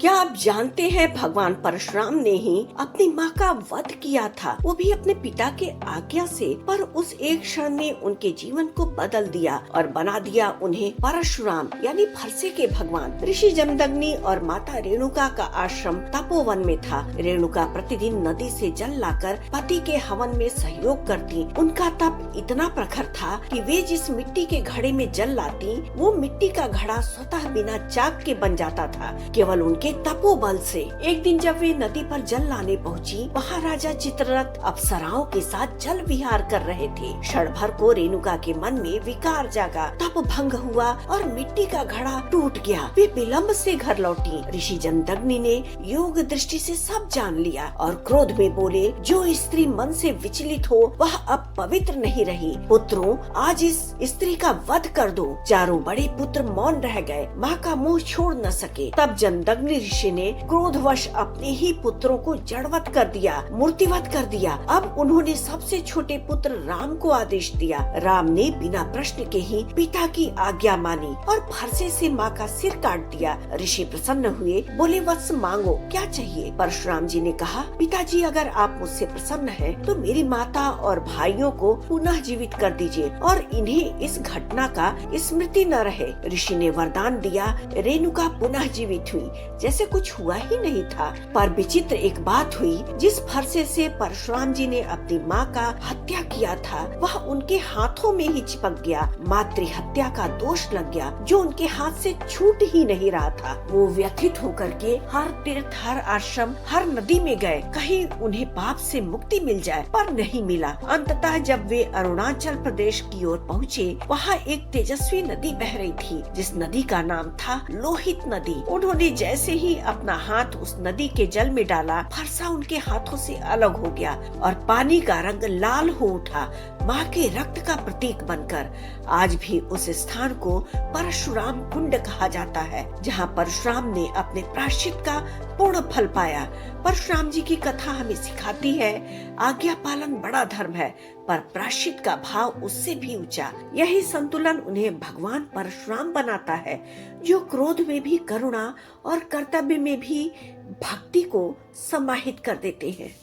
क्या आप जानते हैं भगवान परशुराम ने ही अपनी माँ का वध किया था, वो भी अपने पिता के आज्ञा से। पर उस एक क्षण ने उनके जीवन को बदल दिया और बना दिया उन्हें परशुराम यानी फरसे के भगवान। ऋषि जमदग्नि और माता रेणुका का आश्रम तपोवन में था। रेणुका प्रतिदिन नदी से जल लाकर पति के हवन में सहयोग करती। उनका तप इतना प्रखर था कि वे जिस मिट्टी के घड़े में जल लाती, वो मिट्टी का घड़ा स्वतः बिना चाक के बन जाता था, केवल उनके तपोबल से। एक दिन जब वे नदी पर जल लाने पहुंची, वहाँ राजा चित्ररथ अप्सराओं के साथ जल विहार कर रहे थे। क्षण भर को रेणुका के मन में विकार जागा, तप भंग हुआ और मिट्टी का घड़ा टूट गया। वे विलम्ब से घर लौटी। ऋषि जमदग्नि ने योग दृष्टि से सब जान लिया और क्रोध में बोले, जो स्त्री मन से विचलित हो वह अब पवित्र नहीं रही। पुत्रों, आज इस स्त्री का वध कर दो। चारों बड़े पुत्र मौन रह गए, माँ का मुँह छोड़ न सके। तब जमदग्नि ऋषि ने क्रोधवश अपने ही पुत्रों को जड़वत कर दिया, मूर्तिवत कर दिया। अब उन्होंने सबसे छोटे पुत्र राम को आदेश दिया। राम ने बिना प्रश्न के ही पिता की आज्ञा मानी और फरसे से माँ का सिर काट दिया। ऋषि प्रसन्न हुए, बोले, वत्स मांगो, क्या चाहिए? परशुराम जी ने कहा, पिताजी, अगर आप मुझसे प्रसन्न हैं, तो मेरी माता और भाइयों को पुनः जीवित कर दीजिए और इन्हें इस घटना का स्मृति न रहे। ऋषि ने वरदान दिया। रेणुका पुनः जीवित हुई, जैसे कुछ हुआ ही नहीं था। पर विचित्र एक बात हुई, जिस फरसे से परशुराम जी ने अपनी माँ का हत्या किया था, वह उनके हाथों में ही चिपक गया। मातृ हत्या का दोष लग गया, जो उनके हाथ से छूट ही नहीं रहा था। वो व्यथित होकर के हर तीर्थ, हर आश्रम, हर नदी में गए, कहीं उन्हें पाप से मुक्ति मिल जाए, पर नहीं मिला। अंततः जब वे अरुणाचल प्रदेश की ओर पहुँचे, वहाँ एक तेजस्वी नदी बह रही थी, जिस नदी का नाम था लोहित नदी। उन्होंने जैसे ही अपना हाथ उस नदी के जल में डाला, फरसा उनके हाथों से अलग हो गया और पानी का रंग लाल हो उठा, माँ के रक्त का प्रतीक बनकर। आज भी उस स्थान को परशुराम कुंड कहा जाता है, जहाँ परशुराम ने अपने प्रायश्चित का पूर्ण फल पाया। परशुराम जी की कथा हमें सिखाती है, आज्ञा पालन बड़ा धर्म है, पर प्रायश्चित का भाव उससे भी ऊंचा। यही संतुलन उन्हें भगवान परशुराम बनाता है, जो क्रोध में भी करुणा और कर्तव्य में भी भक्ति को समाहित कर देते हैं।